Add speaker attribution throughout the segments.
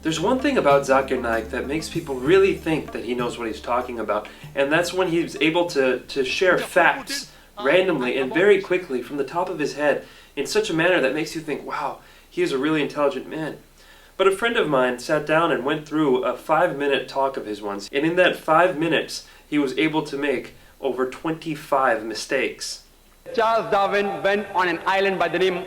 Speaker 1: There's one thing about Zakir Naik that makes people really think that he knows what he's talking about, and that's when he's able to share facts randomly and very quickly from the top of his head in such a manner that makes you think, wow, he is a really intelligent man. But a friend of mine sat down and went through a 5-minute talk of his once, and in that 5 minutes, he was able to make over 25 mistakes.
Speaker 2: Charles Darwin went on an island by the name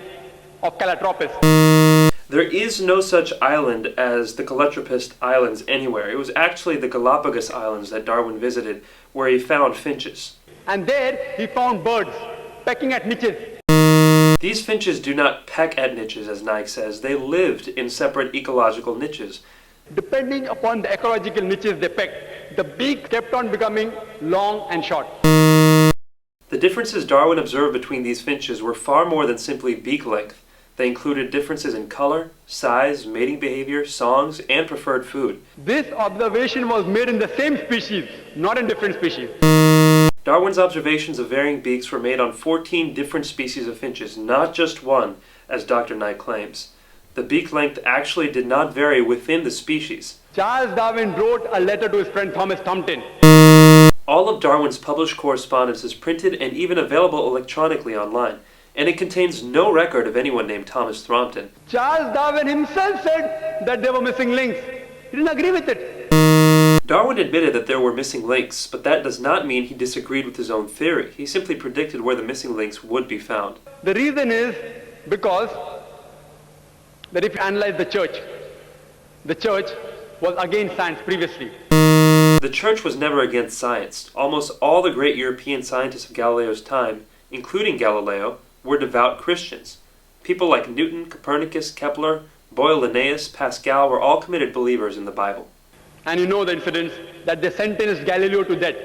Speaker 2: of Calotropis.
Speaker 1: There is no such island as the Calotropis Islands anywhere. It was actually the Galapagos Islands that Darwin visited, where he found finches.
Speaker 2: And there he found birds pecking at niches.
Speaker 1: These finches do not peck at niches, as Naik says. They lived in separate ecological niches.
Speaker 2: Depending upon the ecological niches they pecked, the beak kept on becoming long and short.
Speaker 1: The differences Darwin observed between these finches were far more than simply beak length. They included differences in color, size, mating behavior, songs, and preferred food.
Speaker 2: This observation was made in the same species, not in different species.
Speaker 1: Darwin's observations of varying beaks were made on 14 different species of finches, not just one, as Dr. Naik claims. The beak length actually did not vary within the species.
Speaker 2: Charles Darwin wrote a letter to his friend Thomas Thompson.
Speaker 1: All of Darwin's published correspondence is printed and even available electronically online, and it contains no record of anyone named Thomas Thrompton.
Speaker 2: Charles Darwin himself said that there were missing links. He didn't agree with it.
Speaker 1: Darwin admitted that there were missing links, but that does not mean he disagreed with his own theory. He simply predicted where the missing links would be found.
Speaker 2: The reason is because that if you analyze the church was against science previously.
Speaker 1: The church was never against science. Almost all the great European scientists of Galileo's time, including Galileo, were devout Christians. People like Newton, Copernicus, Kepler, Boyle, Linnaeus, Pascal were all committed believers in the Bible.
Speaker 2: And you know the incidents that they sentenced Galileo to death.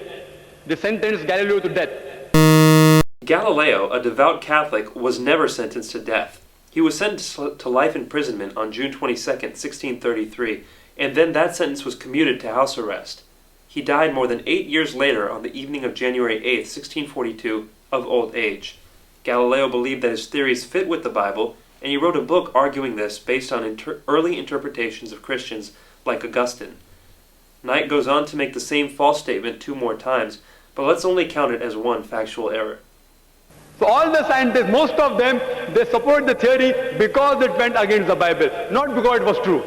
Speaker 1: Galileo, a devout Catholic, was never sentenced to death. He was sentenced to life imprisonment on June 22, 1633, and then that sentence was commuted to house arrest. He died more than 8 years later on the evening of January 8, 1642, of old age. Galileo believed that his theories fit with the Bible, and he wrote a book arguing this based on early interpretations of Christians like Augustine. Naik goes on to make the same false statement 2 more times, but let's only count it as one factual error.
Speaker 2: So all the scientists, most of them, they support the theory because it went against the Bible, not because it was true.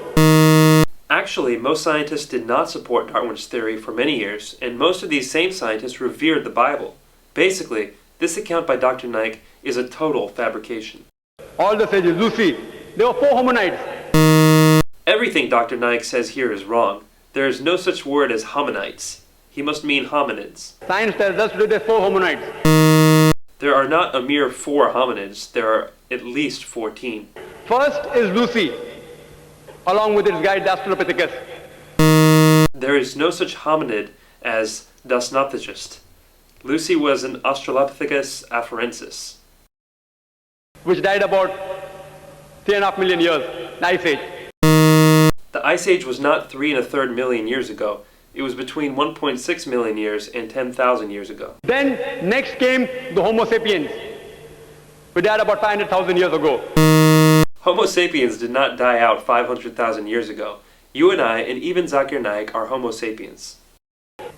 Speaker 1: Actually, most scientists did not support Darwin's theory for many years, and most of these same scientists revered the Bible. Basically, this account by Dr. Naik is a total fabrication.
Speaker 2: All the sages, Lucy, there were 4 hominids.
Speaker 1: Everything Dr. Naik says here is wrong. There is no such word as hominites. He must mean hominids.
Speaker 2: Science tells us today there are 4 hominids.
Speaker 1: There are not a mere 4 hominids. There are at least 14.
Speaker 2: First is Lucy, along with its guide Australopithecus.
Speaker 1: There is no such hominid as Dasnothologist. Lucy was an Australopithecus afarensis,
Speaker 2: which died about 3.5 million years, the Ice Age.
Speaker 1: The Ice Age was not 3 1/3 million years ago. It was between 1.6 million years and 10,000 years ago.
Speaker 2: Then next came the Homo sapiens, who died about 500,000 years ago.
Speaker 1: Homo sapiens did not die out 500,000 years ago. You and I, and even Zakir Naik, are Homo sapiens.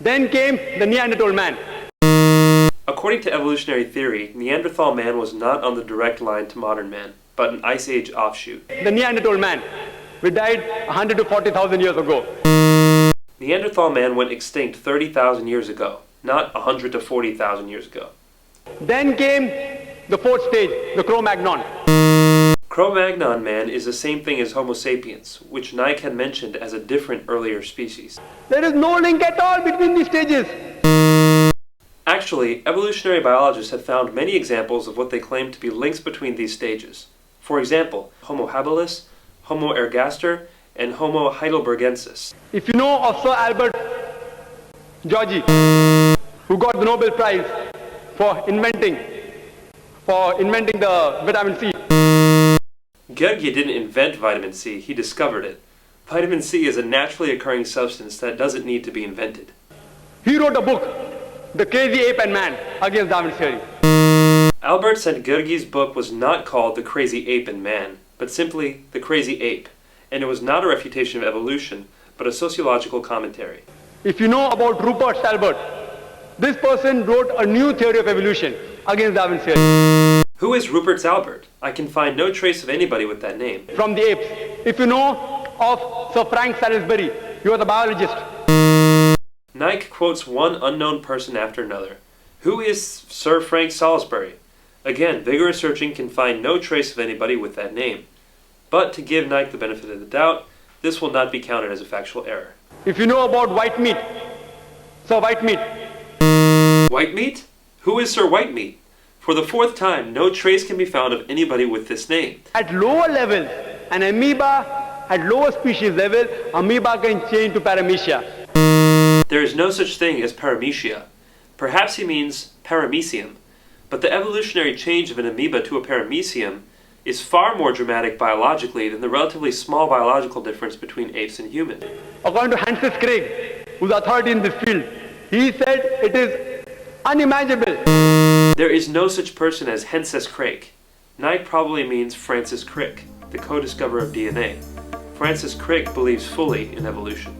Speaker 2: Then came the Neanderthal man.
Speaker 1: According to evolutionary theory, Neanderthal man was not on the direct line to modern man, but an Ice Age offshoot.
Speaker 2: The Neanderthal man, we died 100 to 40,000 years ago.
Speaker 1: Neanderthal man went extinct 30,000 years ago, not 100 to 40,000 years ago.
Speaker 2: Then came the 4th stage, the Cro-Magnon.
Speaker 1: Cro-Magnon man is the same thing as Homo sapiens, which Naik had mentioned as a different earlier species.
Speaker 2: There is no link at all between these stages.
Speaker 1: Actually, evolutionary biologists have found many examples of what they claim to be links between these stages. For example, Homo habilis, Homo ergaster, and Homo heidelbergensis.
Speaker 2: If you know of Sir Albert Georgi, who got the Nobel Prize for inventing the vitamin C.
Speaker 1: Georgi didn't invent vitamin C, he discovered it. Vitamin C is a naturally occurring substance that doesn't need to be invented.
Speaker 2: He wrote a book, The Crazy Ape and Man, against Darwin's theory.
Speaker 1: Albert said Georgi's book was not called The Crazy Ape and Man, but simply The Crazy Ape, and it was not a refutation of evolution, but a sociological commentary.
Speaker 2: If you know about Rupert Salbert, this person wrote a new theory of evolution against Darwin's theory.
Speaker 1: Who is Rupert Salbert? I can find no trace of anybody with that name.
Speaker 2: From the apes. If you know of Sir Frank Salisbury, he was a biologist.
Speaker 1: Nike quotes one unknown person after another. Who is Sir Frank Salisbury? Again, vigorous searching can find no trace of anybody with that name. But to give Nike the benefit of the doubt, this will not be counted as a factual error.
Speaker 2: If you know about Whitemeat, Sir Whitemeat.
Speaker 1: Whitemeat? Who is Sir Whitemeat? For the fourth time, no trace can be found of anybody with this name.
Speaker 2: At lower levels, an amoeba, at lower species level, amoeba can change to paramecia.
Speaker 1: There is no such thing as paramecia. Perhaps he means paramecium. But the evolutionary change of an amoeba to a paramecium is far more dramatic biologically than the relatively small biological difference between apes and humans.
Speaker 2: According to Francis Crick, who's authority in this field, he said it is unimaginable.
Speaker 1: There is no such person as Henses Crick. Nike probably means Francis Crick, the co-discoverer of DNA. Francis Crick believes fully in evolution.